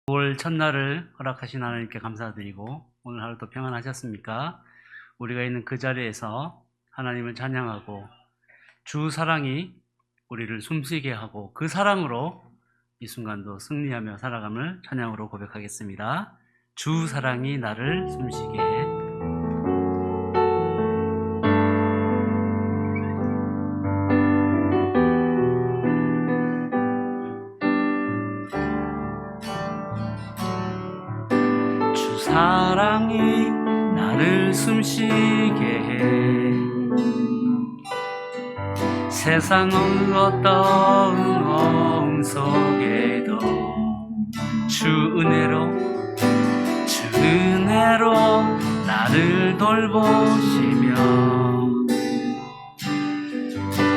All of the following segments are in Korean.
올 첫날을 허락하신 하나님께 감사드리고 오늘 하루도 평안하셨습니까? 우리가 있는 그 자리에서 하나님을 찬양하고 주 사랑이 우리를 숨쉬게 하고 그 사랑으로 이 순간도 승리하며 살아감을 찬양으로 고백하겠습니다. 주 사랑이 나를 숨쉬게 해. 사랑이 나를 숨쉬게 해. 세상 어떤 속에도 주 은혜로 나를 돌보시며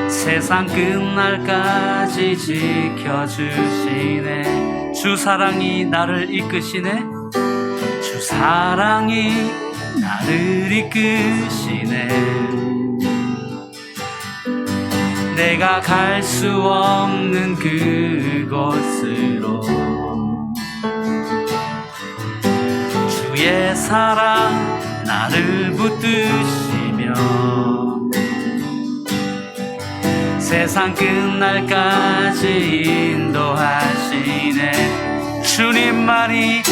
세상 끝날까지 지켜주시네. 주 사랑이 나를 이끄시네. 주 사랑이 나를 이끄시네. 내가 갈 수 없는 그곳으로 주의 사랑 나를 붙드시며 세상 끝날까지 인도하시네. 주님만이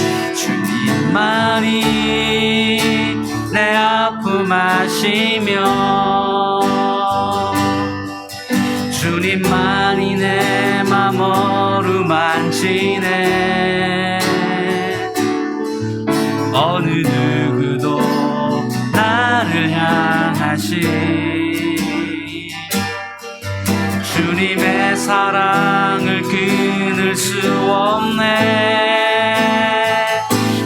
내 아픔 아시며 주님만이 내 맘 어루만지네. 어느 누구도 나를 향하시 주님의 사랑을 끊을 수 없네.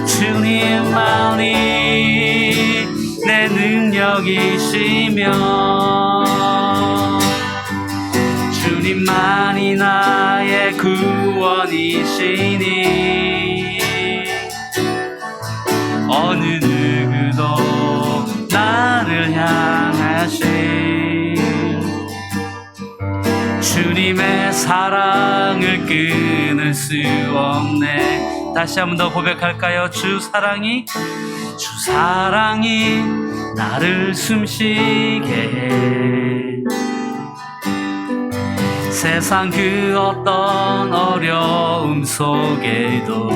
주님만이 내 능력이시며 주님만이 나의 구원이시니 어느 누구도 나를 향하시 주님의 사랑을 끊을 수 없네. 다시 한 번 더 고백할까요? 주 사랑이 나를 숨쉬게 해. 세상 그 어떤 어려움 속에도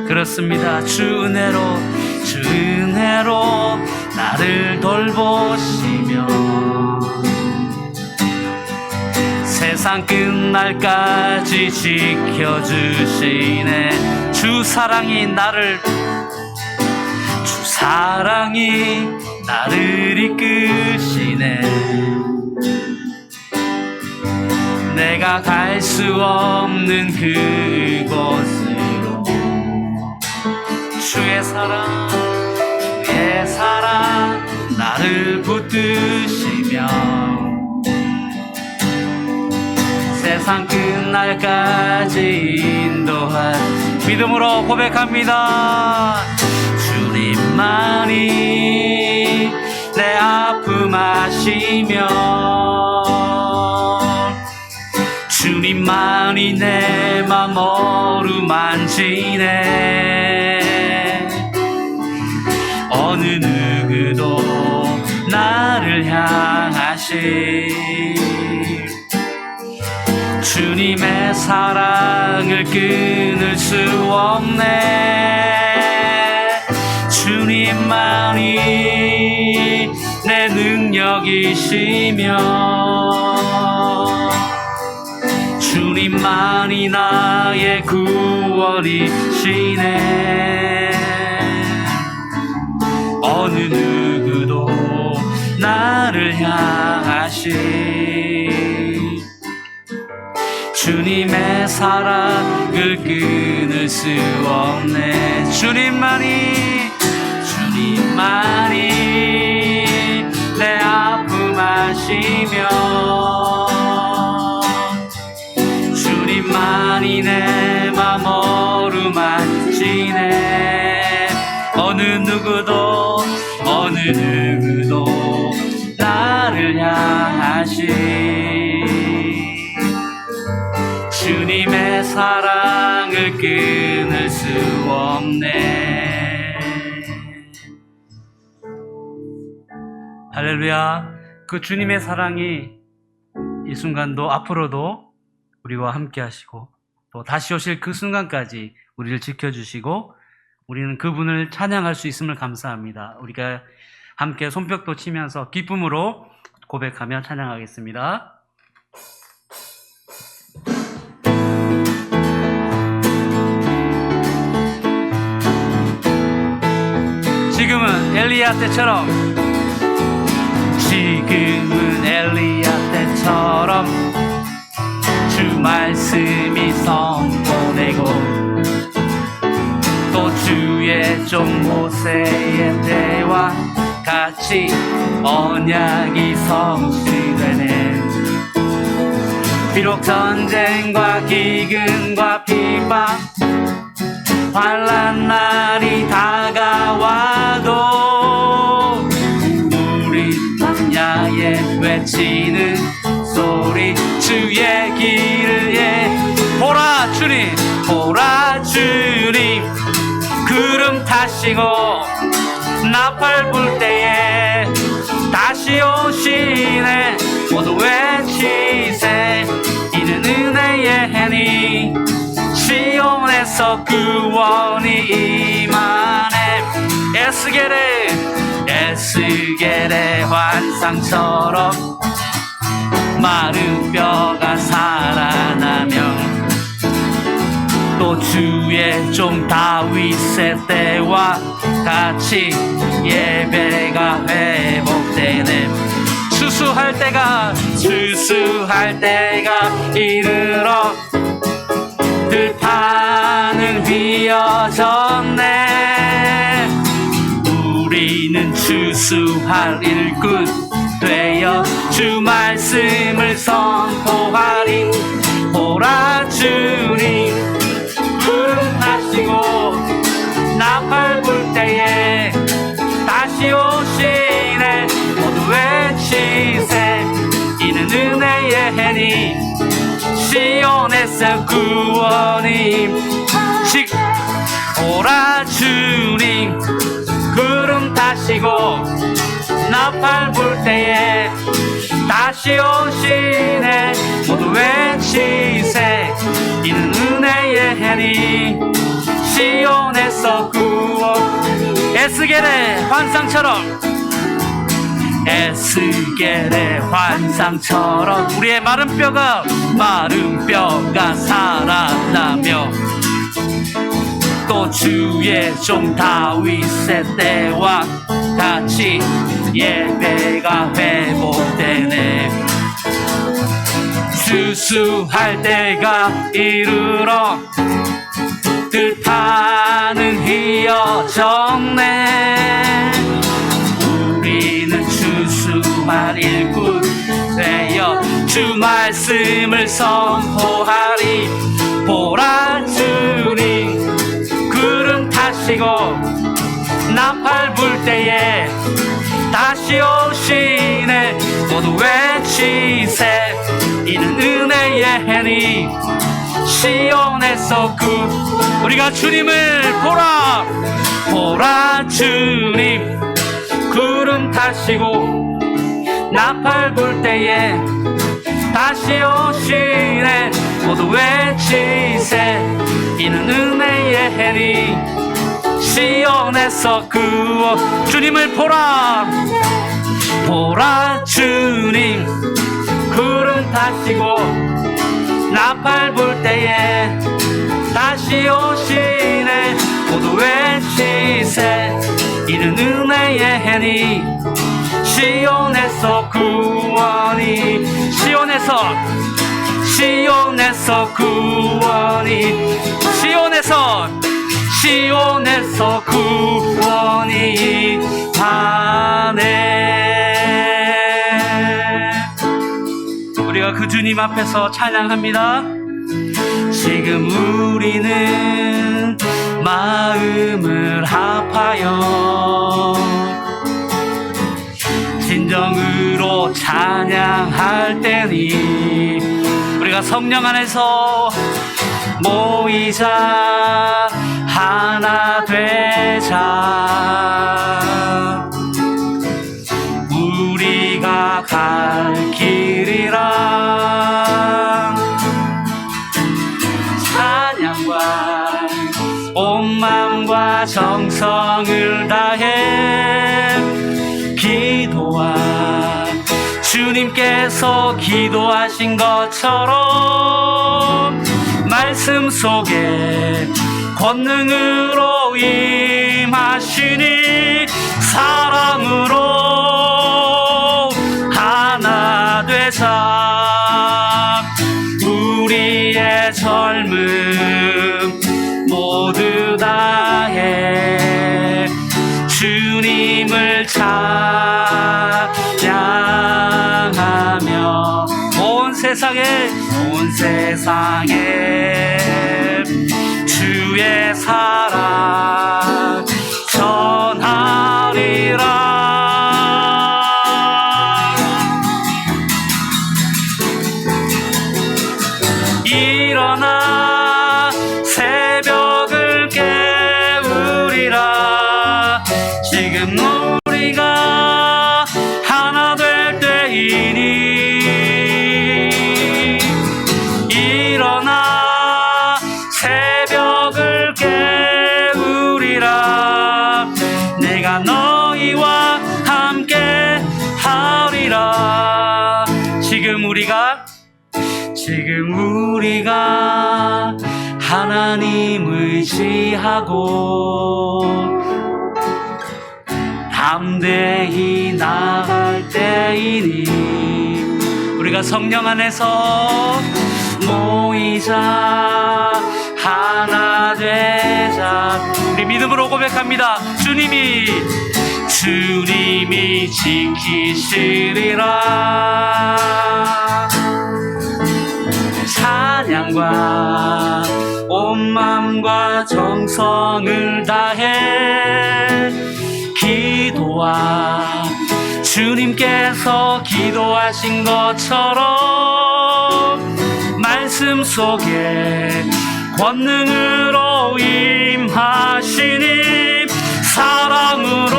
그렇습니다. 주 은혜로 나를 돌보시며 세상 끝날까지 지켜주시네. 주 사랑이 나를 이끄시네. 내가 갈 수 없는 그곳으로 주의 사랑 나를 붙드시며 세상 끝날까지 인도한 믿음으로 고백합니다. 주님만이 내 아픔 아시며 주님만이 내 맘 어루만지네. 어느 누구도 나를 향하시 주님의 사랑을 끊을 수 없네. 주님만이 내 능력이시며 주님만이 나의 구원이시네. 어느 누구도 나를 향하시 주님의 사랑을 끊을 수 없네. 주님만이 내 아픔 아시며 주님만이 내 맘 어루만지네. 어느 누구도 나를 향하시 주님의 사랑을 끊을 수 없네. 할렐루야. 그 주님의 사랑이 이 순간도 앞으로도 우리와 함께 하시고 또 다시 오실 그 순간까지 우리를 지켜주시고 우리는 그분을 찬양할 수 있음을 감사합니다. 우리가 함께 손뼉도 치면서 기쁨으로 고백하며 찬양하겠습니다. 지금은 엘리야 때처럼, 지금은 엘리야 때처럼 주 말씀이 선포되고 또 주의 종 모세의 때와 같이 언약이 성취되네. 비록 전쟁과 기근과 비방 환난 날이 다가와도 우리 야에 외치는 소리 주의 길을 보라 주님, 보라 주님, 구름 타시고 나팔 불 때에 다시 오시네. 모두 외치세 이는 은혜의 해니 시온에서 구원이 임하네. 에스겔의 환상처럼 마른 뼈가 살아나며 또 주의 종 다윗의 때와 같이 예배가 회복되네. 추수할 때가 이르러 들판은 휘어졌네. 우리는 추수할 일꾼 되어 주 말씀을 선포하리. 보라 주님, 구름 타시고 나팔 불 때에 다시 오시네. 모두 외치세 이는 은혜의 해니 시온에서 구원이. 보라 주님, 구름 타시고 나팔 불 때에 다시 오시네. 모두 외치세 이는 은혜의 해니 시온에서 구원. 에스겔의 환상처럼 우리의 마른 뼈가 살아나며 또 주의 종 다윗의 때와 같이 예배가 회복되네. 추수할 때가 이르러 들판은 휘어졌네. 우리는 추수할 일꾼 되어 주 말씀을 선포하리. 보라 주님, 구름 타시고 나팔 불 때에 다시 오시네. 모두 외치세 이는 은혜의 해니 시온에서 우리가 주님을 보라 주님, 구름 타시고 나팔 불 때에 다시 오시네. 모두 외치세 이는 은혜의 해니 시온에서 구원. 주님을 보라 주님, 구름 타시고 나팔 불 때에 다시 오시네. 모두 외치세 이는 은혜의 해니 시온에서 구원이. 시온에서 구원이. 시온에서 구원이 하네. 우리가 그 주님 앞에서 찬양합니다. 지금 우리는 마음을 합하여 진정으로 찬양할 때니. 우리 우리가 성령 안에서 모이자 하나 되자 우리가 갈 길이라 찬양과 온 마음과 정성을 다해 기도와 주님께서 기도하신 것처럼 말씀 속에 권능으로 임하시니 사랑으로 하나 되자 우리의 젊음 모두 다해 주님을 찬양하며 온 세상에 주의 사랑 전하리라. 일어나 새벽을 깨우리라. 지금 우리가 하나 될 때이니 일어나 새벽을 깨우리라. 내가 너희와 함께 하리라. 지금 우리가 하나님 의지하고 담대히 나갈 때이니 우리가 성령 안에서 모이자 하나 되자. 우리 믿음으로 고백합니다. 주님이 지키시리라. 찬양과 온 마음과 정성을 다해 기도와 주님께서 기도하신 것처럼 말씀 속에 권능으로 임하시니 사랑으로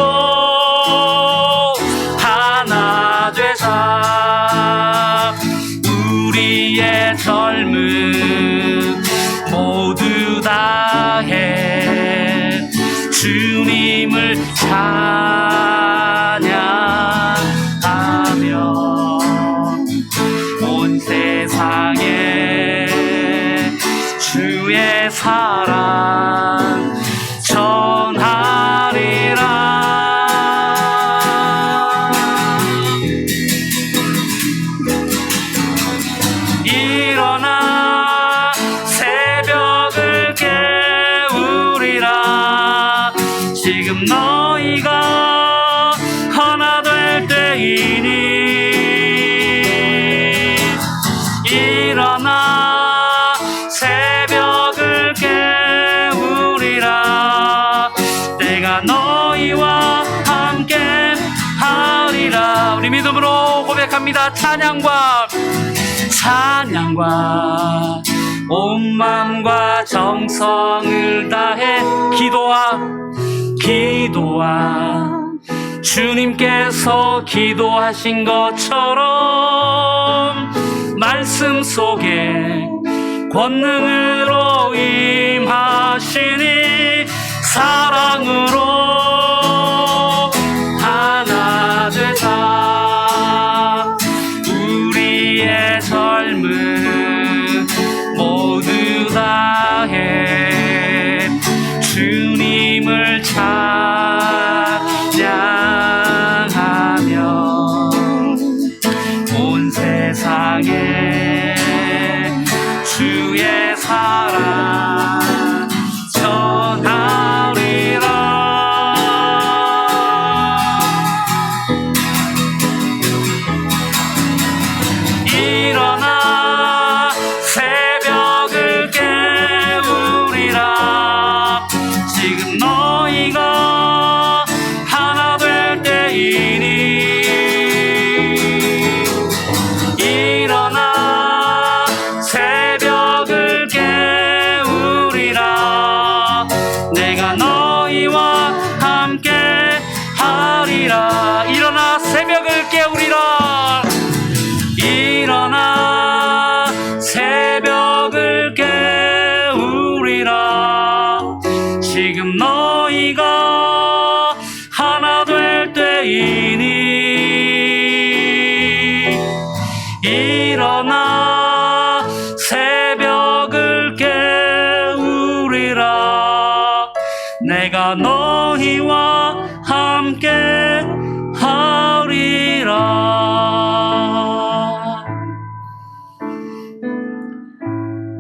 하나 되자 우리의 젊음 모두 다해 주님을 찬양하며 온 세상에 주의 사랑 전하리라. 일어나 새벽을 깨우리라. 지금 너희가 하나 될 때이니 일어나 새벽을 깨우리라. 내가 너희와 함께 하리라. 우리 믿음으로 고백합니다. 찬양과 온 마음과 정성을 다해 기도와 주님께서 기도하신 것처럼 말씀 속에 권능으로 임하시니 사랑으로 하나 되자 우리의 젊음 모두 다해 주님을 찬양하며 온 세상에 주의 사랑 전하리라. 일어나 새벽을 깨우리라. 지금 너희가 하나 될 때이니 일어나 우리라. 지금 너희가 하나 될 때이니 일어나 새벽을 깨우리라. 내가 너희와 함께 하리라.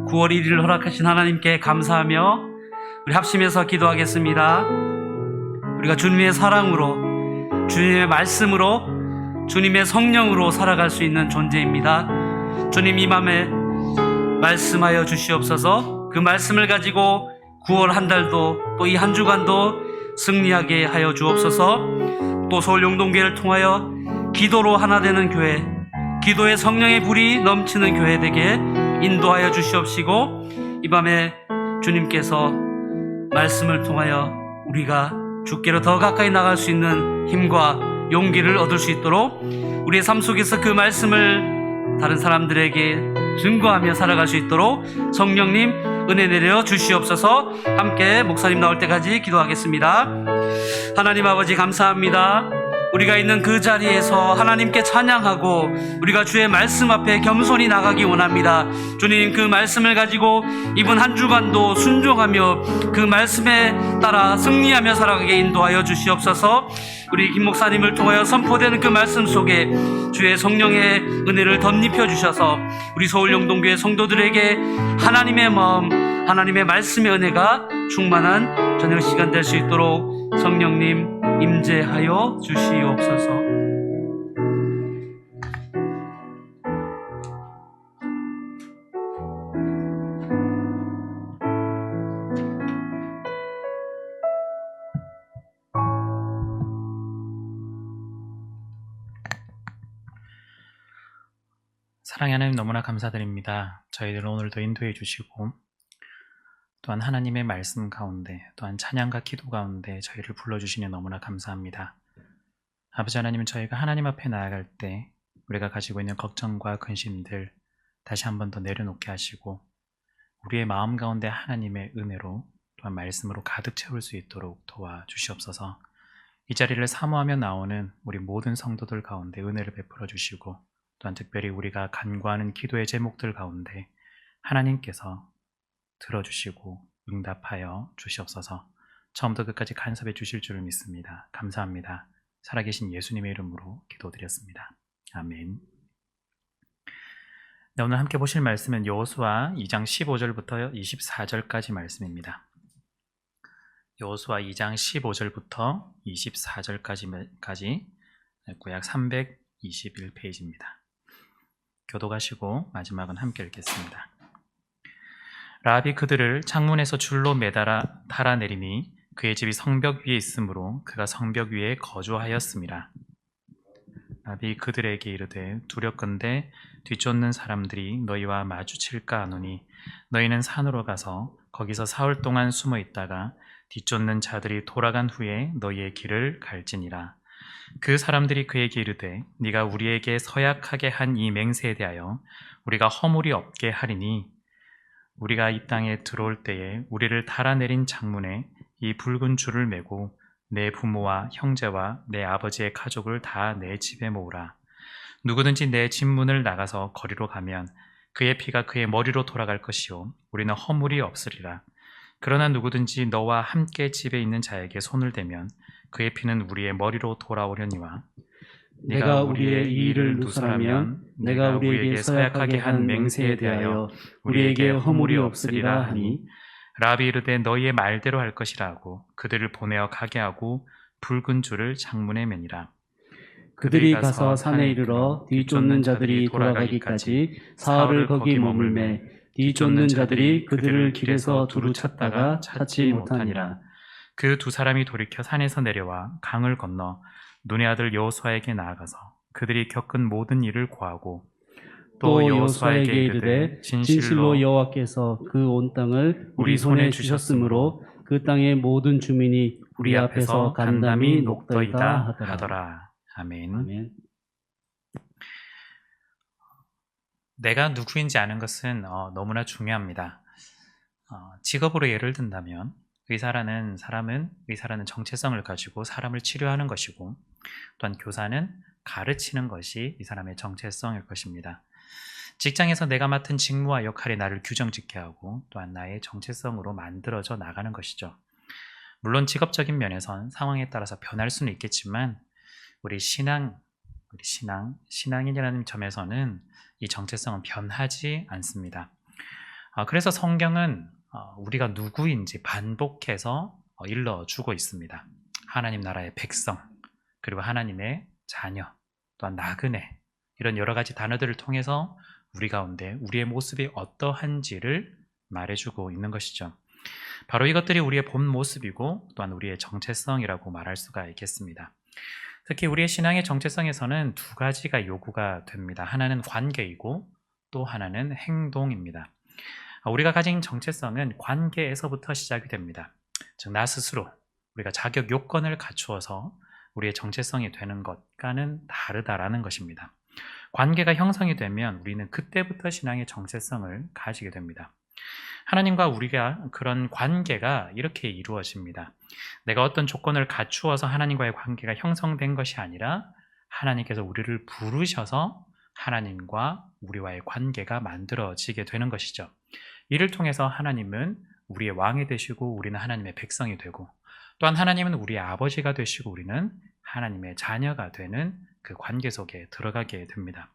9월 1일 허락하신 하나님께 감사하며 우리 합심해서 기도하겠습니다. 우리가 주님의 사랑으로, 주님의 말씀으로, 주님의 성령으로 살아갈 수 있는 존재입니다. 주님, 이 맘에 말씀하여 주시옵소서. 그 말씀을 가지고 9월 한 달도 또 이 한 주간도 승리하게 하여 주옵소서. 또 서울 용동교회를 통하여 기도로 하나 되는 교회, 기도의 성령의 불이 넘치는 교회 되게 인도하여 주시옵시고, 이 밤에 주님께서 말씀을 통하여 우리가 주께로 더 가까이 나갈 수 있는 힘과 용기를 얻을 수 있도록 우리의 삶 속에서 그 말씀을 다른 사람들에게 증거하며 살아갈 수 있도록 성령님 은혜 내려 주시옵소서. 함께 목사님 나올 때까지 기도하겠습니다. 하나님 아버지, 감사합니다. 우리가 있는 그 자리에서 하나님께 찬양하고 우리가 주의 말씀 앞에 겸손히 나가기 원합니다. 주님, 그 말씀을 가지고 이번 한 주간도 순종하며 그 말씀에 따라 승리하며 살아가게 인도하여 주시옵소서. 우리 김 목사님을 통하여 선포되는 그 말씀 속에 주의 성령의 은혜를 덧입혀 주셔서 우리 서울 영동교회 성도들에게 하나님의 마음, 하나님의 말씀의 은혜가 충만한 저녁 시간 될 수 있도록 성령님 임재하여 주시옵소서. 사랑의 하나님, 너무나 감사드립니다. 저희들 오늘도 인도해 주시고 또한 하나님의 말씀 가운데, 또한 찬양과 기도 가운데 저희를 불러주시니 너무나 감사합니다. 아버지 하나님은 저희가 하나님 앞에 나아갈 때 우리가 가지고 있는 걱정과 근심들 다시 한 번 더 내려놓게 하시고 우리의 마음 가운데 하나님의 은혜로 또한 말씀으로 가득 채울 수 있도록 도와주시옵소서. 이 자리를 사모하며 나오는 우리 모든 성도들 가운데 은혜를 베풀어 주시고, 또한 특별히 우리가 간구하는 기도의 제목들 가운데 하나님께서 들어주시고 응답하여 주시옵소서. 처음부터 끝까지 간섭해 주실 줄을 믿습니다. 감사합니다. 살아계신 예수님의 이름으로 기도드렸습니다. 아멘. 네, 오늘 함께 보실 말씀은 여호수아 2장 15절부터 24절까지 말씀입니다. 여호수아 2장 15절부터 24절까지 구약 321페이지입니다. 교독하시고 마지막은 함께 읽겠습니다. 라합이 그들을 창문에서 줄로 매달아 달아내리니 그의 집이 성벽 위에 있으므로 그가 성벽 위에 거주하였음이라. 라합이 그들에게 이르되 두렵건대 뒤쫓는 사람들이 너희와 마주칠까 하노니 너희는 산으로 가서 거기서 사흘 동안 숨어 있다가 뒤쫓는 자들이 돌아간 후에 너희의 길을 갈지니라. 그 사람들이 그에게 이르되 네가 우리에게 서약하게 한 이 맹세에 대하여 우리가 허물이 없게 하리니 우리가 이 땅에 들어올 때에 우리를 달아내린 창문에 이 붉은 줄을 매고 내 부모와 형제와 내 아버지의 가족을 다 내 집에 모으라. 누구든지 내 집 문을 나가서 거리로 가면 그의 피가 그의 머리로 돌아갈 것이요 우리는 허물이 없으리라. 그러나 누구든지 너와 함께 집에 있는 자에게 손을 대면 그의 피는 우리의 머리로 돌아오려니와 내가 우리의 이 일을 누설하면 내가 우리에게 서약하게 한 맹세에 대하여 우리에게 허물이 없으리라 하니 라합이 이르되 너희의 말대로 할 것이라 하고 그들을 보내어 가게 하고 붉은 줄을 창문에 매니라. 그들이 가서 산에 이르러 뒤쫓는 자들이 돌아가기까지 사흘을 거기 머물매 뒤쫓는 자들이 그들을 길에서 두루 찾다가 찾지 못하니라. 그 두 사람이 돌이켜 산에서 내려와 강을 건너 눈의 아들 여호수아에게 나아가서 그들이 겪은 모든 일을 고하고 또 여호수아에게 이르되 진실로 여호와께서 그 온 땅을 우리 손에 주셨으므로 그 땅의 모든 주민이 우리 앞에서 간담이 녹더이다 하더라. 아멘. 아멘. 내가 누구인지 아는 것은 너무나 중요합니다. 직업으로 예를 든다면 의사라는 정체성을 가지고 사람을 치료하는 것이고, 또한 교사는 가르치는 것이 이 사람의 정체성일 것입니다. 직장에서 내가 맡은 직무와 역할이 나를 규정짓게 하고 또한 나의 정체성으로 만들어져 나가는 것이죠. 물론 직업적인 면에선 상황에 따라서 변할 수는 있겠지만 우리 신앙인이라는 점에서는 이 정체성은 변하지 않습니다. 그래서 성경은 우리가 누구인지 반복해서 일러주고 있습니다. 하나님 나라의 백성, 그리고 하나님의 자녀, 또한 나그네, 이런 여러 가지 단어들을 통해서 우리 가운데 우리의 모습이 어떠한지를 말해주고 있는 것이죠. 바로 이것들이 우리의 본 모습이고 또한 우리의 정체성이라고 말할 수가 있겠습니다. 특히 우리의 신앙의 정체성에서는 두 가지가 요구가 됩니다. 하나는 관계이고 또 하나는 행동입니다. 우리가 가진 정체성은 관계에서부터 시작이 됩니다. 즉, 나 스스로 우리가 자격 요건을 갖추어서 우리의 정체성이 되는 것과는 다르다라는 것입니다. 관계가 형성이 되면 우리는 그때부터 신앙의 정체성을 가지게 됩니다. 하나님과 우리가 그런 관계가 이렇게 이루어집니다. 내가 어떤 조건을 갖추어서 하나님과의 관계가 형성된 것이 아니라 하나님께서 우리를 부르셔서 하나님과 우리와의 관계가 만들어지게 되는 것이죠. 이를 통해서 하나님은 우리의 왕이 되시고 우리는 하나님의 백성이 되고, 또한 하나님은 우리의 아버지가 되시고 우리는 하나님의 자녀가 되는 그 관계 속에 들어가게 됩니다.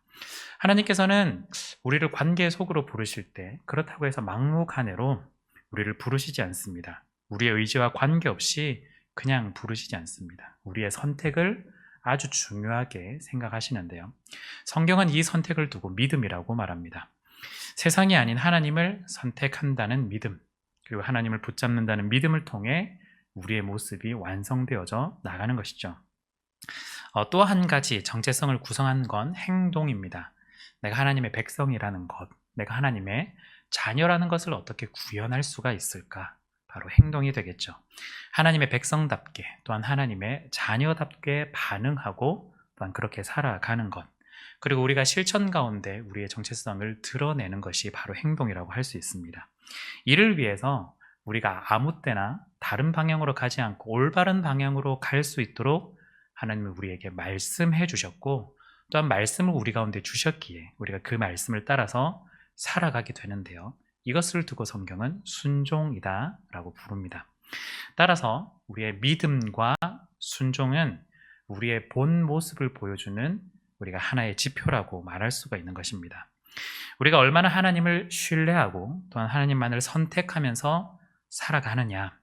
하나님께서는 우리를 관계 속으로 부르실 때 그렇다고 해서 막무가내로 우리를 부르시지 않습니다. 우리의 의지와 관계없이 그냥 부르시지 않습니다. 우리의 선택을 아주 중요하게 생각하시는데요. 성경은 이 선택을 두고 믿음이라고 말합니다. 세상이 아닌 하나님을 선택한다는 믿음, 그리고 하나님을 붙잡는다는 믿음을 통해 우리의 모습이 완성되어져 나가는 것이죠. 또 한 가지 정체성을 구성한 건 행동입니다. 내가 하나님의 백성이라는 것, 내가 하나님의 자녀라는 것을 어떻게 구현할 수가 있을까? 바로 행동이 되겠죠. 하나님의 백성답게, 또한 하나님의 자녀답게 반응하고 또한 그렇게 살아가는 것, 그리고 우리가 실천 가운데 우리의 정체성을 드러내는 것이 바로 행동이라고 할 수 있습니다. 이를 위해서 우리가 아무 때나 다른 방향으로 가지 않고 올바른 방향으로 갈 수 있도록 하나님은 우리에게 말씀해 주셨고, 또한 말씀을 우리 가운데 주셨기에 우리가 그 말씀을 따라서 살아가게 되는데요. 이것을 두고 성경은 순종이다 라고 부릅니다. 따라서 우리의 믿음과 순종은 우리의 본 모습을 보여주는 우리가 하나의 지표라고 말할 수가 있는 것입니다. 우리가 얼마나 하나님을 신뢰하고 또한 하나님만을 선택하면서 살아가느냐,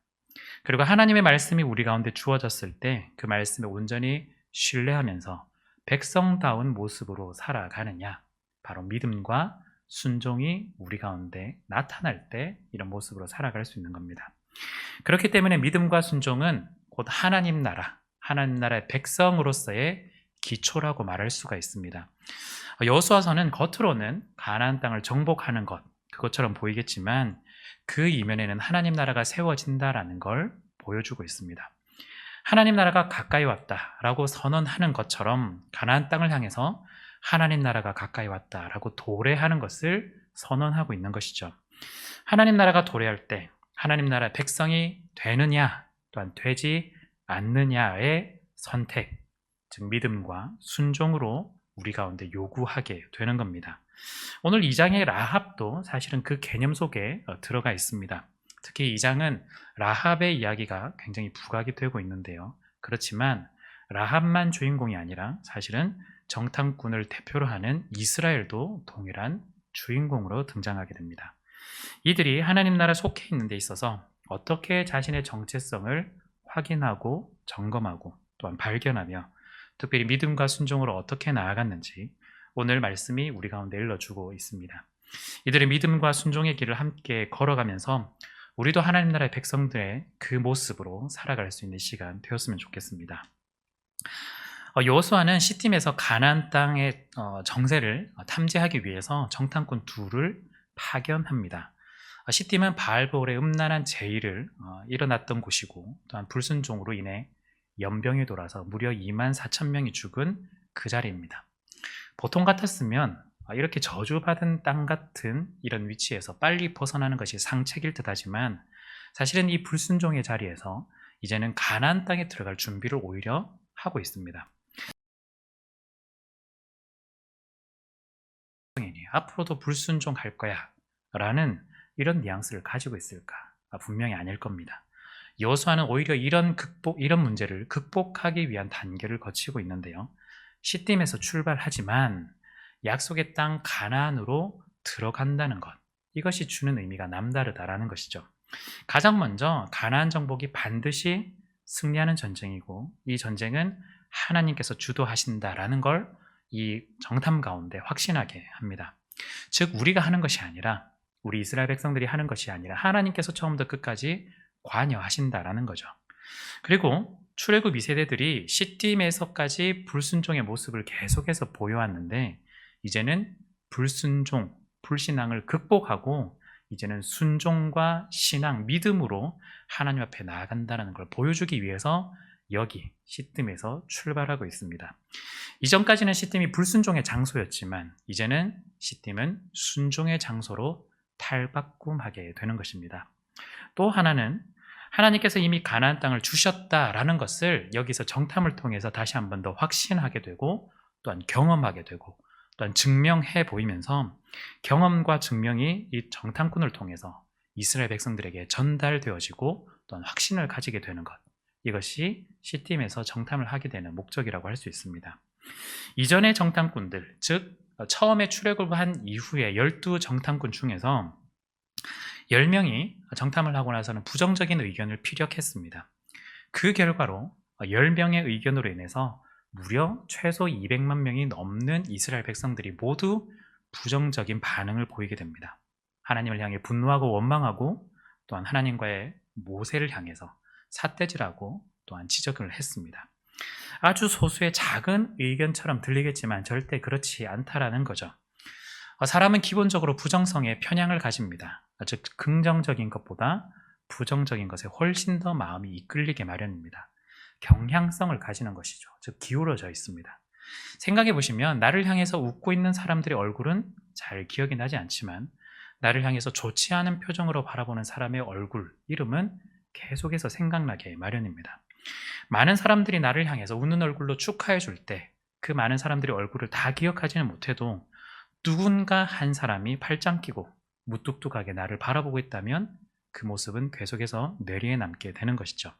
그리고 하나님의 말씀이 우리 가운데 주어졌을 때 그 말씀에 온전히 신뢰하면서 백성다운 모습으로 살아가느냐, 바로 믿음과 순종이 우리 가운데 나타날 때 이런 모습으로 살아갈 수 있는 겁니다. 그렇기 때문에 믿음과 순종은 곧 하나님 나라의 백성으로서의 기초라고 말할 수가 있습니다. 여호수아서는 겉으로는 가나안 땅을 정복하는 그것처럼 보이겠지만 그 이면에는 하나님 나라가 세워진다라는 걸 보여주고 있습니다. 하나님 나라가 가까이 왔다라고 선언하는 것처럼 가나안 땅을 향해서 하나님 나라가 가까이 왔다라고 도래하는 것을 선언하고 있는 것이죠. 하나님 나라가 도래할 때 하나님 나라의 백성이 되느냐 또한 되지 않느냐의 선택, 즉 믿음과 순종으로 우리 가운데 요구하게 되는 겁니다. 오늘 2장의 라합도 사실은 그 개념 속에 들어가 있습니다. 특히 2장은 라합의 이야기가 굉장히 부각이 되고 있는데요. 그렇지만 라합만 주인공이 아니라 사실은 정탐꾼을 대표로 하는 이스라엘도 동일한 주인공으로 등장하게 됩니다. 이들이 하나님 나라 속해 있는 데 있어서 어떻게 자신의 정체성을 확인하고 점검하고 또한 발견하며 특별히 믿음과 순종으로 어떻게 나아갔는지 오늘 말씀이 우리 가운데 일러주고 있습니다. 이들의 믿음과 순종의 길을 함께 걸어가면서 우리도 하나님 나라의 백성들의 그 모습으로 살아갈 수 있는 시간 되었으면 좋겠습니다. 여호수아는 시팀에서 가나안 땅의 정세를 탐지하기 위해서 정탐꾼 둘을 파견합니다. 시팀은 바알볼의 음란한 제의를 일어났던 곳이고 또한 불순종으로 인해 연병이 돌아서 무려 24,000명이 죽은 그 자리입니다. 보통 같았으면 이렇게 저주받은 땅 같은 이런 위치에서 빨리 벗어나는 것이 상책일 듯하지만 사실은 이 불순종의 자리에서 이제는 가나안 땅에 들어갈 준비를 오히려 하고 있습니다. 앞으로도 불순종할 거야 라는 이런 뉘앙스를 가지고 있을까? 분명히 아닐 겁니다. 여호수아는 오히려 이런 문제를 극복하기 위한 단계를 거치고 있는데요. 시딤에서 출발하지만 약속의 땅 가나안으로 들어간다는 것, 이것이 주는 의미가 남다르다라는 것이죠. 가장 먼저 가나안 정복이 반드시 승리하는 전쟁이고, 이 전쟁은 하나님께서 주도하신다라는 걸 이 정탐 가운데 확신하게 합니다. 즉 우리가 하는 것이 아니라, 우리 이스라엘 백성들이 하는 것이 아니라 하나님께서 처음부터 끝까지 관여하신다라는 거죠. 그리고 출애굽 2세대들이 시딤에서까지 불순종의 모습을 계속해서 보여왔는데, 이제는 불순종, 불신앙을 극복하고 이제는 순종과 신앙, 믿음으로 하나님 앞에 나아간다는 걸 보여주기 위해서 여기 시딤에서 출발하고 있습니다. 이전까지는 시딤이 불순종의 장소였지만 이제는 시딤은 순종의 장소로 탈바꿈하게 되는 것입니다. 또 하나는 하나님께서 이미 가나안 땅을 주셨다라는 것을 여기서 정탐을 통해서 다시 한 번 더 확신하게 되고, 또한 경험하게 되고, 또한 증명해 보이면서 경험과 증명이 이 정탐꾼을 통해서 이스라엘 백성들에게 전달되어지고 또한 확신을 가지게 되는 것, 이것이 시딤에서 정탐을 하게 되는 목적이라고 할 수 있습니다. 이전의 정탐꾼들, 즉 처음에 출애굽한 이후에 12 정탐꾼 중에서 10명이 정탐을 하고 나서는 부정적인 의견을 피력했습니다. 그 결과로 10명의 의견으로 인해서 무려 최소 200만 명이 넘는 이스라엘 백성들이 모두 부정적인 반응을 보이게 됩니다. 하나님을 향해 분노하고 원망하고, 또한 하나님과의 모세를 향해서 삿대질하고 또한 지적을 했습니다. 아주 소수의 작은 의견처럼 들리겠지만 절대 그렇지 않다라는 거죠. 사람은 기본적으로 부정성에 편향을 가집니다. 즉 긍정적인 것보다 부정적인 것에 훨씬 더 마음이 이끌리게 마련입니다. 경향성을 가지는 것이죠. 즉 기울어져 있습니다. 생각해 보시면 나를 향해서 웃고 있는 사람들의 얼굴은 잘 기억이 나지 않지만, 나를 향해서 좋지 않은 표정으로 바라보는 사람의 얼굴, 이름은 계속해서 생각나게 마련입니다. 많은 사람들이 나를 향해서 웃는 얼굴로 축하해 줄 때 그 많은 사람들의 얼굴을 다 기억하지는 못해도 누군가 한 사람이 팔짱 끼고 무뚝뚝하게 나를 바라보고 있다면 그 모습은 계속해서 뇌리에 남게 되는 것이죠.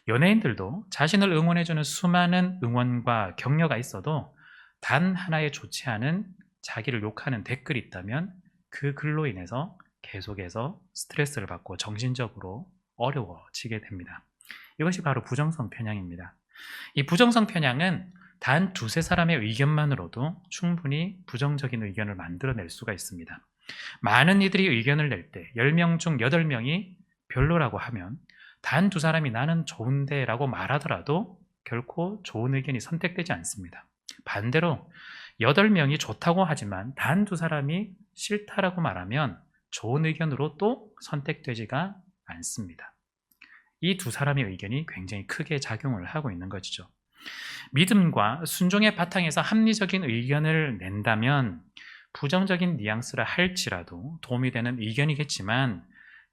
연예인들도 자신을 응원해주는 수많은 응원과 격려가 있어도 단 하나의 좋지 않은 자기를 욕하는 댓글이 있다면 그 글로 인해서 계속해서 스트레스를 받고 정신적으로 어려워지게 됩니다. 이것이 바로 부정성 편향입니다. 이 부정성 편향은 단 두세 사람의 의견만으로도 충분히 부정적인 의견을 만들어낼 수가 있습니다. 많은 이들이 의견을 낼 때 10명 중 8명이 별로라고 하면 단 두 사람이 나는 좋은데 라고 말하더라도 결코 좋은 의견이 선택되지 않습니다. 반대로 8명이 좋다고 하지만 단 두 사람이 싫다라고 말하면 좋은 의견으로 또 선택되지가 않습니다. 이 두 사람의 의견이 굉장히 크게 작용을 하고 있는 것이죠. 믿음과 순종의 바탕에서 합리적인 의견을 낸다면 부정적인 뉘앙스라 할지라도 도움이 되는 의견이겠지만,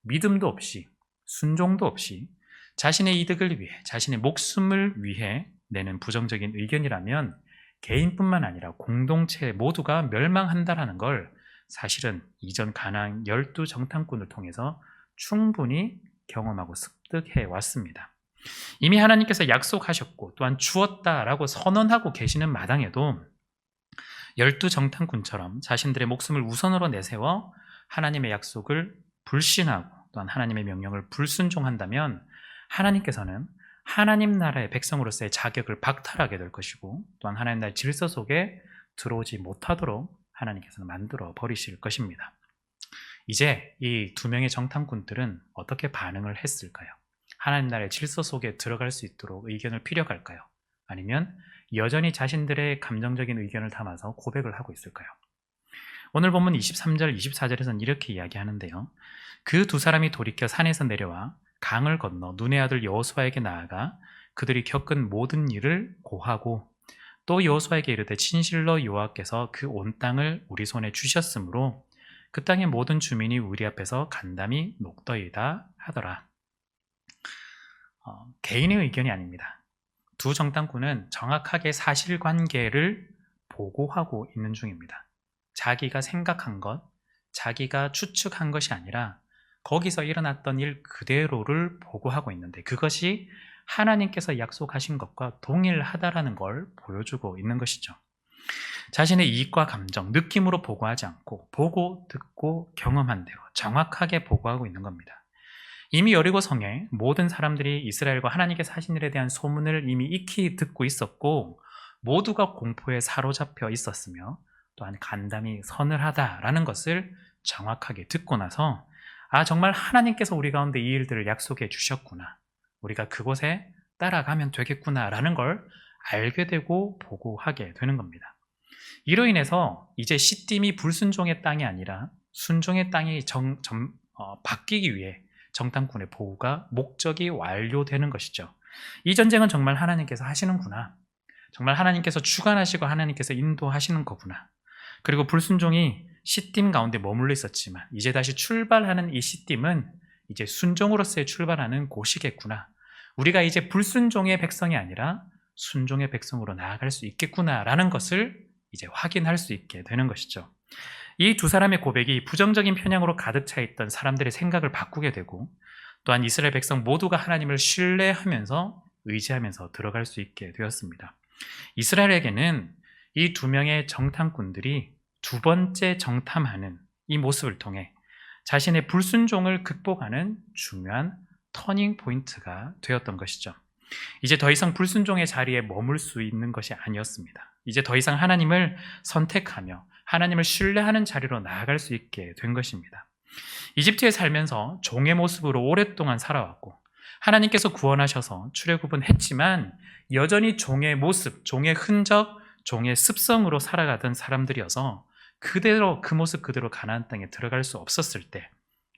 믿음도 없이 순종도 없이 자신의 이득을 위해, 자신의 목숨을 위해 내는 부정적인 의견이라면 개인뿐만 아니라 공동체 모두가 멸망한다라는 걸 사실은 이전 가나안 12 정탐꾼을 통해서 충분히 경험하고 습득해 왔습니다. 이미 하나님께서 약속하셨고 또한 주었다라고 선언하고 계시는 마당에도 12 정탐꾼처럼 자신들의 목숨을 우선으로 내세워 하나님의 약속을 불신하고 또한 하나님의 명령을 불순종한다면 하나님께서는 하나님 나라의 백성으로서의 자격을 박탈하게 될 것이고, 또한 하나님 나라의 질서 속에 들어오지 못하도록 하나님께서는 만들어 버리실 것입니다. 이제 이 두 명의 정탐꾼들은 어떻게 반응을 했을까요? 하나님 나라의 질서 속에 들어갈 수 있도록 의견을 피력할까요? 아니면 여전히 자신들의 감정적인 의견을 담아서 고백을 하고 있을까요? 오늘 본문 23절, 24절에서는 이렇게 이야기하는데요. 그 두 사람이 돌이켜 산에서 내려와 강을 건너 눈의 아들 여호수아에게 나아가 그들이 겪은 모든 일을 고하고 또 여호수아에게 이르되 진실로 여호와께서 그 온 땅을 우리 손에 주셨으므로 그 땅의 모든 주민이 우리 앞에서 간담이 녹더이다 하더라. 개인의 의견이 아닙니다. 두 정탐꾼은 정확하게 사실관계를 보고하고 있는 중입니다. 자기가 생각한 것, 자기가 추측한 것이 아니라 거기서 일어났던 일 그대로를 보고하고 있는데 그것이 하나님께서 약속하신 것과 동일하다라는 걸 보여주고 있는 것이죠. 자신의 이익과 감정, 느낌으로 보고하지 않고 보고, 듣고, 경험한 대로 정확하게 보고하고 있는 겁니다. 이미 여리고 성에 모든 사람들이 이스라엘과 하나님께서 하신 일에 대한 소문을 이미 익히 듣고 있었고 모두가 공포에 사로잡혀 있었으며 또한 간담이 서늘하다라는 것을 정확하게 듣고 나서 정말 하나님께서 우리 가운데 이 일들을 약속해 주셨구나. 우리가 그곳에 따라가면 되겠구나라는 걸 알게 되고 보고하게 되는 겁니다. 이로 인해서 이제 시딤이 불순종의 땅이 아니라 순종의 땅이 바뀌기 위해 정탐꾼의 보호가 목적이 완료되는 것이죠. 이 전쟁은 정말 하나님께서 하시는구나. 정말 하나님께서 주관하시고 하나님께서 인도하시는 거구나. 그리고 불순종이 시딤 가운데 머물러 있었지만 이제 다시 출발하는 이 시딤은 이제 순종으로서의 출발하는 곳이겠구나. 우리가 이제 불순종의 백성이 아니라 순종의 백성으로 나아갈 수 있겠구나라는 것을 이제 확인할 수 있게 되는 것이죠. 이 두 사람의 고백이 부정적인 편향으로 가득 차 있던 사람들의 생각을 바꾸게 되고 또한 이스라엘 백성 모두가 하나님을 신뢰하면서 의지하면서 들어갈 수 있게 되었습니다. 이스라엘에게는 이 두 명의 정탐꾼들이 두 번째 정탐하는 이 모습을 통해 자신의 불순종을 극복하는 중요한 터닝 포인트가 되었던 것이죠. 이제 더 이상 불순종의 자리에 머물 수 있는 것이 아니었습니다. 이제 더 이상 하나님을 선택하며 하나님을 신뢰하는 자리로 나아갈 수 있게 된 것입니다. 이집트에 살면서 종의 모습으로 오랫동안 살아왔고 하나님께서 구원하셔서 출애굽은 했지만 여전히 종의 모습, 종의 흔적, 종의 습성으로 살아가던 사람들이어서 그대로 그 모습 그대로 가나안 땅에 들어갈 수 없었을 때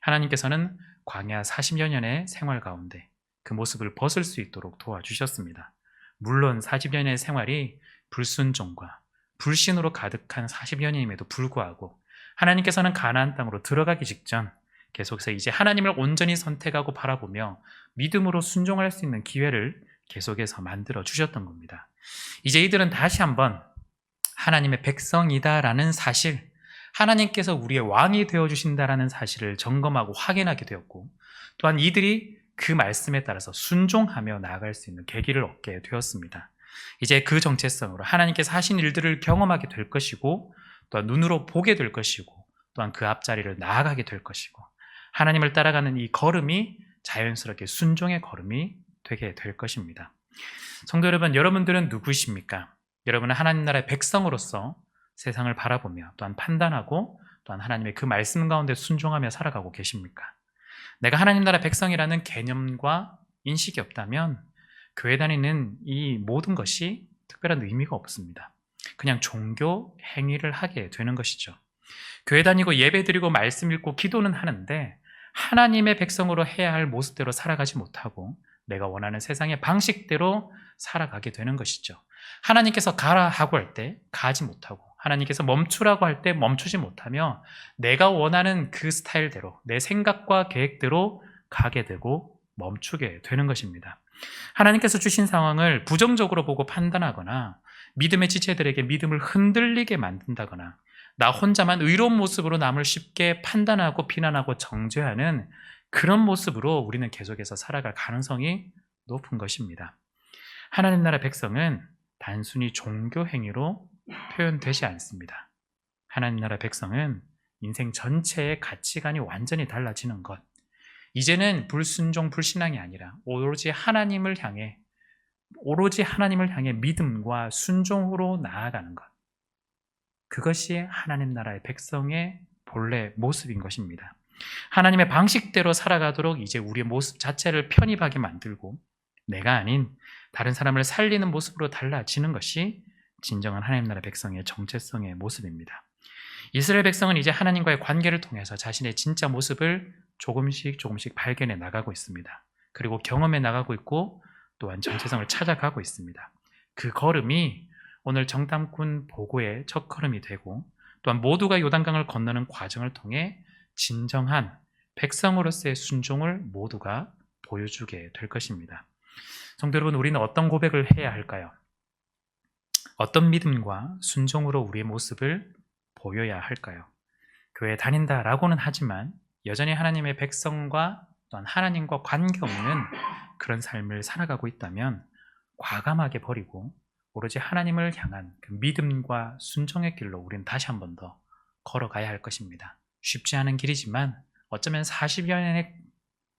하나님께서는 광야 40여 년의 생활 가운데 그 모습을 벗을 수 있도록 도와주셨습니다. 물론 40여 년의 생활이 불순종과 불신으로 가득한 40여 년임에도 불구하고 하나님께서는 가나안 땅으로 들어가기 직전 계속해서 이제 하나님을 온전히 선택하고 바라보며 믿음으로 순종할 수 있는 기회를 계속해서 만들어 주셨던 겁니다. 이제 이들은 다시 한번 하나님의 백성이다라는 사실, 하나님께서 우리의 왕이 되어주신다라는 사실을 점검하고 확인하게 되었고 또한 이들이 그 말씀에 따라서 순종하며 나아갈 수 있는 계기를 얻게 되었습니다. 이제 그 정체성으로 하나님께서 하신 일들을 경험하게 될 것이고 또한 눈으로 보게 될 것이고 또한 그 앞자리를 나아가게 될 것이고 하나님을 따라가는 이 걸음이 자연스럽게 순종의 걸음이 되게 될 것입니다. 성도 여러분, 여러분들은 누구이십니까? 여러분은 하나님 나라의 백성으로서 세상을 바라보며 또한 판단하고 또한 하나님의 그 말씀 가운데 순종하며 살아가고 계십니까? 내가 하나님 나라 백성이라는 개념과 인식이 없다면 교회 다니는 이 모든 것이 특별한 의미가 없습니다. 그냥 종교 행위를 하게 되는 것이죠. 교회 다니고 예배 드리고 말씀 읽고 기도는 하는데 하나님의 백성으로 해야 할 모습대로 살아가지 못하고 내가 원하는 세상의 방식대로 살아가게 되는 것이죠. 하나님께서 가라 하고 할 때 가지 못하고 하나님께서 멈추라고 할 때 멈추지 못하며 내가 원하는 그 스타일대로 내 생각과 계획대로 가게 되고 멈추게 되는 것입니다. 하나님께서 주신 상황을 부정적으로 보고 판단하거나 믿음의 지체들에게 믿음을 흔들리게 만든다거나 나 혼자만 의로운 모습으로 남을 쉽게 판단하고 비난하고 정죄하는 그런 모습으로 우리는 계속해서 살아갈 가능성이 높은 것입니다. 하나님 나라 백성은 단순히 종교 행위로 표현되지 않습니다. 하나님 나라 백성은 인생 전체의 가치관이 완전히 달라지는 것. 이제는 불순종, 불신앙이 아니라 오로지 하나님을 향해 믿음과 순종으로 나아가는 것. 그것이 하나님 나라의 백성의 본래 모습인 것입니다. 하나님의 방식대로 살아가도록 이제 우리의 모습 자체를 편입하게 만들고 내가 아닌 다른 사람을 살리는 모습으로 달라지는 것이 진정한 하나님 나라 백성의 정체성의 모습입니다. 이스라엘 백성은 이제 하나님과의 관계를 통해서 자신의 진짜 모습을 조금씩 발견해 나가고 있습니다. 그리고 경험해 나가고 있고 또한 정체성을 찾아가고 있습니다. 그 걸음이 오늘 정탐꾼 보고의 첫걸음이 되고 또한 모두가 요단강을 건너는 과정을 통해 진정한 백성으로서의 순종을 모두가 보여주게 될 것입니다. 성도 여러분, 우리는 어떤 고백을 해야 할까요? 어떤 믿음과 순종으로 우리의 모습을 보여야 할까요? 교회 다닌다라고는 하지만 여전히 하나님의 백성과 또한 하나님과 관계없는 그런 삶을 살아가고 있다면 과감하게 버리고 오로지 하나님을 향한 그 믿음과 순종의 길로 우리는 다시 한 번 더 걸어가야 할 것입니다. 쉽지 않은 길이지만 어쩌면 40여 년의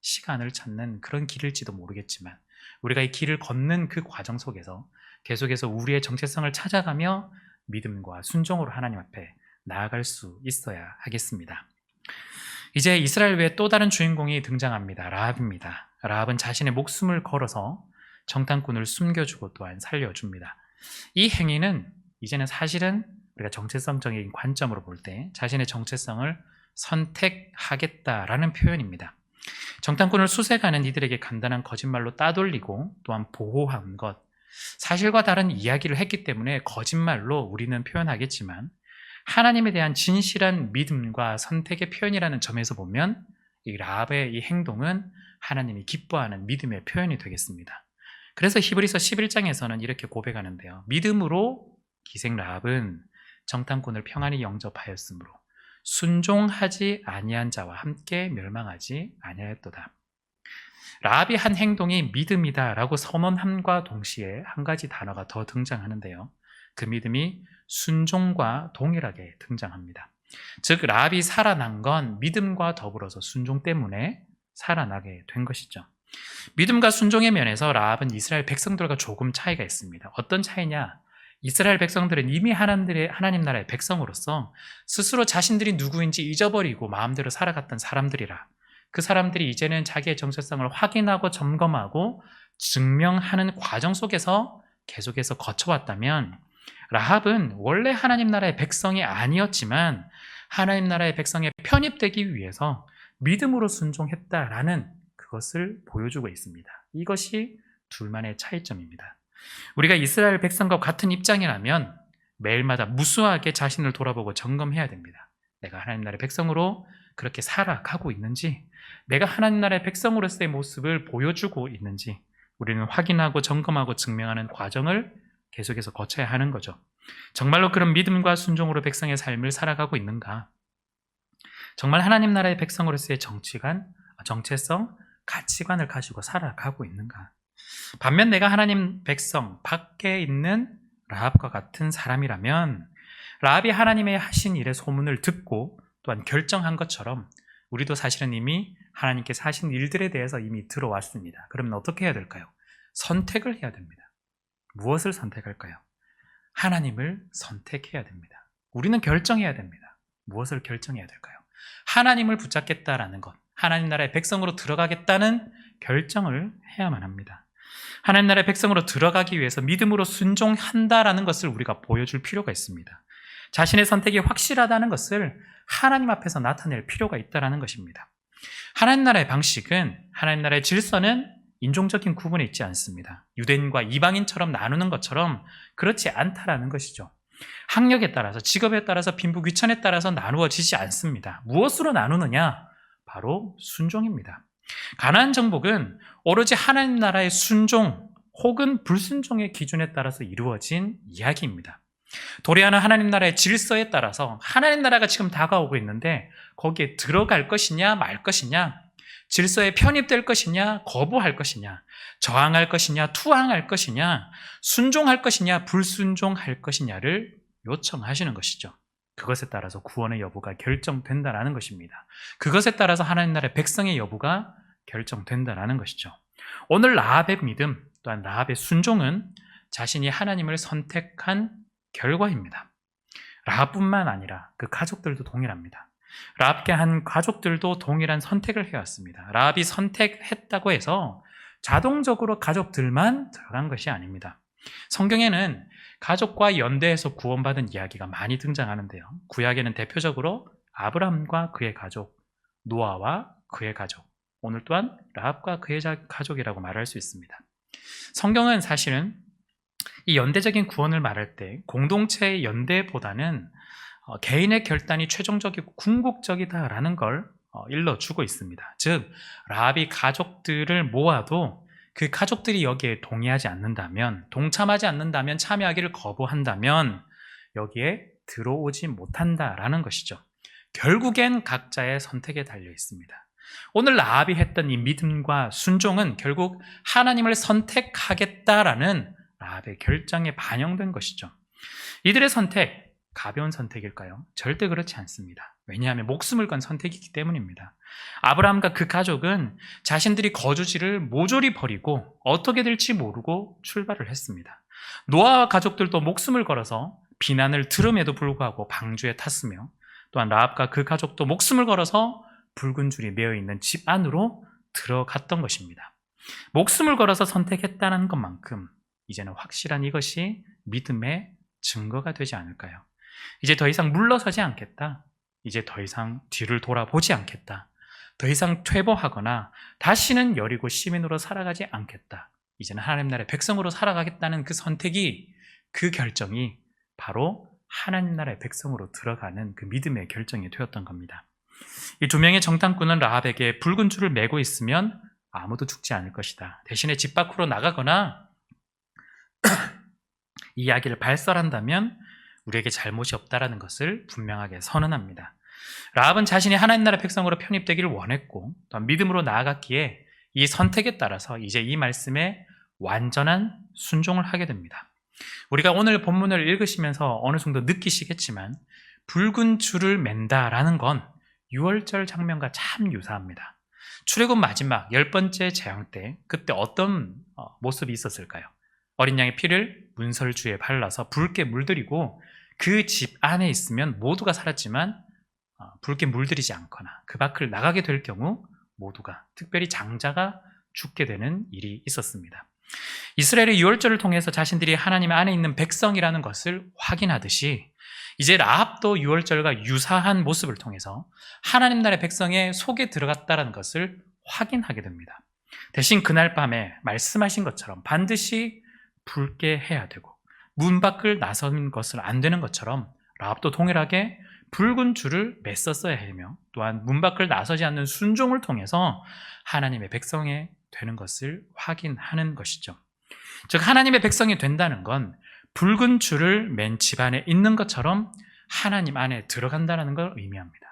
시간을 찾는 그런 길일지도 모르겠지만 우리가 이 길을 걷는 그 과정 속에서 계속해서 우리의 정체성을 찾아가며 믿음과 순종으로 하나님 앞에 나아갈 수 있어야 하겠습니다. 이제 이스라엘 외에 또 다른 주인공이 등장합니다. 라합입니다. 라합은 자신의 목숨을 걸어서 정탐꾼을 숨겨주고 또한 살려줍니다. 이 행위는 이제는 사실은 우리가 정체성적인 관점으로 볼 때 자신의 정체성을 선택하겠다라는 표현입니다. 정탐꾼을 수색하는 이들에게 간단한 거짓말로 따돌리고 또한 보호한 것, 사실과 다른 이야기를 했기 때문에 거짓말로 우리는 표현하겠지만 하나님에 대한 진실한 믿음과 선택의 표현이라는 점에서 보면 이 라합의 이 행동은 하나님이 기뻐하는 믿음의 표현이 되겠습니다. 그래서 히브리서 11장에서는 이렇게 고백하는데요. 믿음으로 기생 라합은 정탐꾼을 평안히 영접하였으므로 순종하지 아니한 자와 함께 멸망하지 아니하였도다. 라합이 한 행동이 믿음이다라고 선언함과 동시에 한 가지 단어가 더 등장하는데요. 그 믿음이 순종과 동일하게 등장합니다. 즉 라합이 살아난 건 믿음과 더불어서 순종 때문에 살아나게 된 것이죠. 믿음과 순종의 면에서 라합은 이스라엘 백성들과 조금 차이가 있습니다. 어떤 차이냐? 이스라엘 백성들은 이미 하나님 나라의 백성으로서 스스로 자신들이 누구인지 잊어버리고 마음대로 살아갔던 사람들이라 그 사람들이 이제는 자기의 정체성을 확인하고 점검하고 증명하는 과정 속에서 계속해서 거쳐왔다면 라합은 원래 하나님 나라의 백성이 아니었지만 하나님 나라의 백성에 편입되기 위해서 믿음으로 순종했다라는 그것을 보여주고 있습니다. 이것이 둘만의 차이점입니다. 우리가 이스라엘 백성과 같은 입장이라면 매일마다 무수하게 자신을 돌아보고 점검해야 됩니다. 내가 하나님 나라의 백성으로 그렇게 살아가고 있는지, 내가 하나님 나라의 백성으로서의 모습을 보여주고 있는지 우리는 확인하고 점검하고 증명하는 과정을 계속해서 거쳐야 하는 거죠. 정말로 그런 믿음과 순종으로 백성의 삶을 살아가고 있는가? 정말 하나님 나라의 백성으로서의 정체성, 가치관을 가지고 살아가고 있는가? 반면 내가 하나님 백성 밖에 있는 라합과 같은 사람이라면 라합이 하나님의 하신 일의 소문을 듣고 또한 결정한 것처럼 우리도 사실은 이미 하나님께서 하신 일들에 대해서 이미 들어왔습니다. 그러면 어떻게 해야 될까요? 선택을 해야 됩니다. 무엇을 선택할까요? 하나님을 선택해야 됩니다. 우리는 결정해야 됩니다. 무엇을 결정해야 될까요? 하나님을 붙잡겠다라는 것, 하나님 나라의 백성으로 들어가겠다는 결정을 해야만 합니다. 하나님 나라의 백성으로 들어가기 위해서 믿음으로 순종한다라는 것을 우리가 보여줄 필요가 있습니다. 자신의 선택이 확실하다는 것을 하나님 앞에서 나타낼 필요가 있다는 것입니다. 하나님 나라의 방식은, 하나님 나라의 질서는 인종적인 구분이 있지 않습니다. 유대인과 이방인처럼 나누는 것처럼 그렇지 않다라는 것이죠. 학력에 따라서, 직업에 따라서, 빈부 귀천에 따라서 나누어지지 않습니다. 무엇으로 나누느냐? 바로 순종입니다. 가나안 정복은 오로지 하나님 나라의 순종 혹은 불순종의 기준에 따라서 이루어진 이야기입니다. 도래하는 하나님 나라의 질서에 따라서 하나님 나라가 지금 다가오고 있는데 거기에 들어갈 것이냐 말 것이냐, 질서에 편입될 것이냐 거부할 것이냐, 저항할 것이냐 투항할 것이냐, 순종할 것이냐 불순종할 것이냐를 요청하시는 것이죠. 그것에 따라서 구원의 여부가 결정된다는 것입니다. 그것에 따라서 하나님 나라의 백성의 여부가 결정된다는 것이죠. 오늘 라합의 믿음 또한 라합의 순종은 자신이 하나님을 선택한 결과입니다. 라합뿐만 아니라 그 가족들도 동일합니다. 라합께 한 가족들도 동일한 선택을 해왔습니다. 라합이 선택했다고 해서 자동적으로 가족들만 들어간 것이 아닙니다. 성경에는 가족과 연대해서 구원받은 이야기가 많이 등장하는데요. 구약에는 대표적으로 아브라함과 그의 가족, 노아와 그의 가족, 오늘 또한 라합과 그의 가족이라고 말할 수 있습니다. 성경은 사실은 이 연대적인 구원을 말할 때 공동체의 연대보다는 개인의 결단이 최종적이고 궁극적이다라는 걸 일러주고 있습니다. 즉 라합이 가족들을 모아도 그 가족들이 여기에 동의하지 않는다면, 동참하지 않는다면, 참여하기를 거부한다면 여기에 들어오지 못한다라는 것이죠. 결국엔 각자의 선택에 달려 있습니다. 오늘 라합이 했던 이 믿음과 순종은 결국 하나님을 선택하겠다라는 라합의 결정에 반영된 것이죠. 이들의 선택, 가벼운 선택일까요? 절대 그렇지 않습니다. 왜냐하면 목숨을 건 선택이기 때문입니다. 아브라함과 그 가족은 자신들이 거주지를 모조리 버리고 어떻게 될지 모르고 출발을 했습니다. 노아와 가족들도 목숨을 걸어서 비난을 들음에도 불구하고 방주에 탔으며, 또한 라합과 그 가족도 목숨을 걸어서 붉은 줄이 매어 있는 집 안으로 들어갔던 것입니다. 목숨을 걸어서 선택했다는 것만큼 이제는 확실한 이것이 믿음의 증거가 되지 않을까요? 이제 더 이상 물러서지 않겠다. 이제 더 이상 뒤를 돌아보지 않겠다. 더 이상 퇴보하거나 다시는 여리고 시민으로 살아가지 않겠다. 이제는 하나님 나라의 백성으로 살아가겠다는 그 선택이, 그 결정이 바로 하나님 나라의 백성으로 들어가는 그 믿음의 결정이 되었던 겁니다. 이 두 명의 정탐꾼은 라합에게 붉은 줄을 메고 있으면 아무도 죽지 않을 것이다. 대신에 집 밖으로 나가거나 이야기를 발설한다면 우리에게 잘못이 없다라는 것을 분명하게 선언합니다. 라합은 자신이 하나님 나라 백성으로 편입되기를 원했고, 또한 믿음으로 나아갔기에 이 선택에 따라서 이제 이 말씀에 완전한 순종을 하게 됩니다. 우리가 오늘 본문을 읽으시면서 어느 정도 느끼시겠지만 붉은 줄을 맨다라는 건 유월절 장면과 참 유사합니다. 출애굽 마지막 10번째 재앙 때 그때 어떤 모습이 있었을까요? 어린 양의 피를 문설주에 발라서 붉게 물들이고 그 집 안에 있으면 모두가 살았지만 붉게 물들이지 않거나 그 밖을 나가게 될 경우 모두가, 특별히 장자가 죽게 되는 일이 있었습니다. 이스라엘의 유월절을 통해서 자신들이 하나님 안에 있는 백성이라는 것을 확인하듯이 이제 라합도 유월절과 유사한 모습을 통해서 하나님 나라의 백성의 속에 들어갔다는 것을 확인하게 됩니다. 대신 그날 밤에 말씀하신 것처럼 반드시 붉게 해야 되고 문 밖을 나선 것은 안 되는 것처럼 라합도 동일하게 붉은 줄을 맸었어야 하며, 또한 문 밖을 나서지 않는 순종을 통해서 하나님의 백성이 되는 것을 확인하는 것이죠. 즉 하나님의 백성이 된다는 건 붉은 줄을 맨 집안에 있는 것처럼 하나님 안에 들어간다는 걸 의미합니다.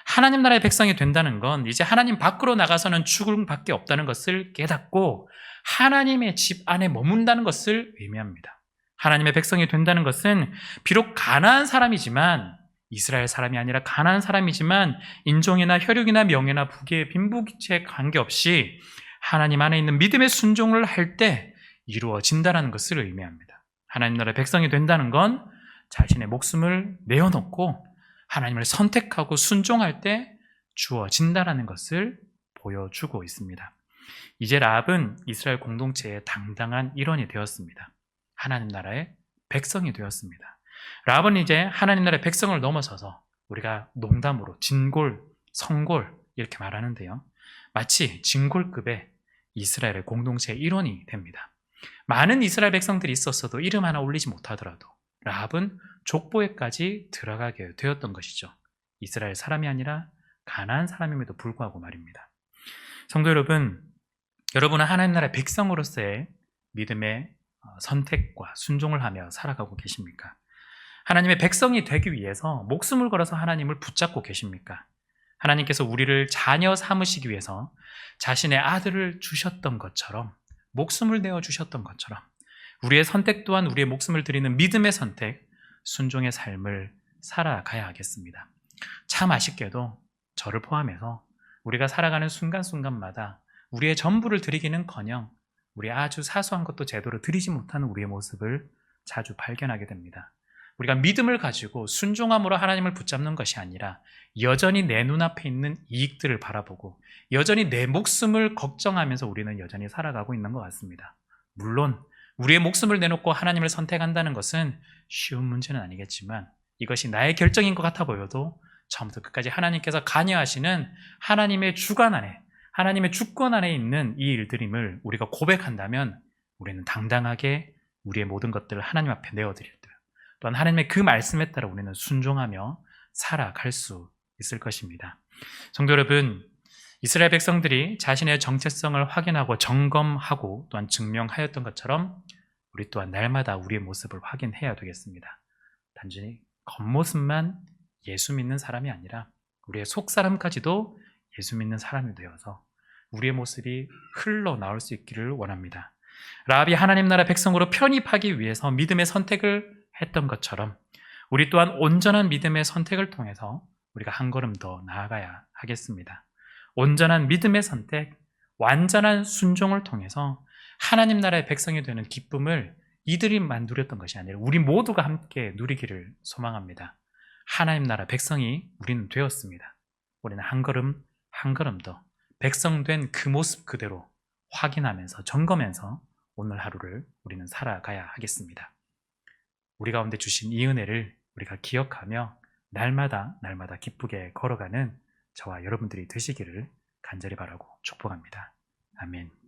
하나님 나라의 백성이 된다는 건 이제 하나님 밖으로 나가서는 죽음밖에 없다는 것을 깨닫고 하나님의 집 안에 머문다는 것을 의미합니다. 하나님의 백성이 된다는 것은 비록 가나안 사람이지만, 이스라엘 사람이 아니라 가나안 사람이지만 인종이나 혈육이나 명예나 부귀의 빈부귀체에 관계없이 하나님 안에 있는 믿음의 순종을 할 때 이루어진다는 것을 의미합니다. 하나님 나라의 백성이 된다는 건 자신의 목숨을 내어놓고 하나님을 선택하고 순종할 때 주어진다는 것을 보여주고 있습니다. 이제 라합은 이스라엘 공동체의 당당한 일원이 되었습니다. 하나님 나라의 백성이 되었습니다. 라합은 이제 하나님 나라의 백성을 넘어서서 우리가 농담으로 진골, 성골 이렇게 말하는데요, 마치 진골급의 이스라엘의 공동체의 일원이 됩니다. 많은 이스라엘 백성들이 있었어도 이름 하나 올리지 못하더라도 라합은 족보에까지 들어가게 되었던 것이죠. 이스라엘 사람이 아니라 가나안 사람임에도 불구하고 말입니다. 성도 여러분, 여러분은 하나님 나라의 백성으로서의 믿음의 선택과 순종을 하며 살아가고 계십니까? 하나님의 백성이 되기 위해서 목숨을 걸어서 하나님을 붙잡고 계십니까? 하나님께서 우리를 자녀 삼으시기 위해서 자신의 아들을 주셨던 것처럼, 목숨을 내어주셨던 것처럼 우리의 선택 또한 우리의 목숨을 드리는 믿음의 선택, 순종의 삶을 살아가야 하겠습니다. 참 아쉽게도 저를 포함해서 우리가 살아가는 순간순간마다 우리의 전부를 드리기는커녕 우리 아주 사소한 것도 제대로 드리지 못하는 우리의 모습을 자주 발견하게 됩니다. 우리가 믿음을 가지고 순종함으로 하나님을 붙잡는 것이 아니라 여전히 내 눈앞에 있는 이익들을 바라보고 여전히 내 목숨을 걱정하면서 우리는 여전히 살아가고 있는 것 같습니다. 물론 우리의 목숨을 내놓고 하나님을 선택한다는 것은 쉬운 문제는 아니겠지만 이것이 나의 결정인 것 같아 보여도 처음부터 끝까지 하나님께서 관여하시는 하나님의 주관 안에, 하나님의 주권 안에 있는 이 일들임을 우리가 고백한다면 우리는 당당하게 우리의 모든 것들을 하나님 앞에 내어드릴 때, 또한 하나님의 그 말씀에 따라 우리는 순종하며 살아갈 수 있을 것입니다. 성도 여러분, 이스라엘 백성들이 자신의 정체성을 확인하고 점검하고 또한 증명하였던 것처럼 우리 또한 날마다 우리의 모습을 확인해야 되겠습니다. 단순히 겉모습만 예수 믿는 사람이 아니라 우리의 속사람까지도 예수 믿는 사람이 되어서 우리의 모습이 흘러나올 수 있기를 원합니다. 라합이 하나님 나라 백성으로 편입하기 위해서 믿음의 선택을 했던 것처럼 우리 또한 온전한 믿음의 선택을 통해서 우리가 한 걸음 더 나아가야 하겠습니다. 온전한 믿음의 선택, 완전한 순종을 통해서 하나님 나라의 백성이 되는 기쁨을 이들이만 누렸던 것이 아니라 우리 모두가 함께 누리기를 소망합니다. 하나님 나라 백성이 우리는 되었습니다. 우리는 한 걸음 한 걸음 더 백성된 그 모습 그대로 확인하면서 점검하면서 오늘 하루를 우리는 살아가야 하겠습니다. 우리 가운데 주신 이 은혜를 우리가 기억하며 날마다 기쁘게 걸어가는 저와 여러분들이 되시기를 간절히 바라고 축복합니다. 아멘.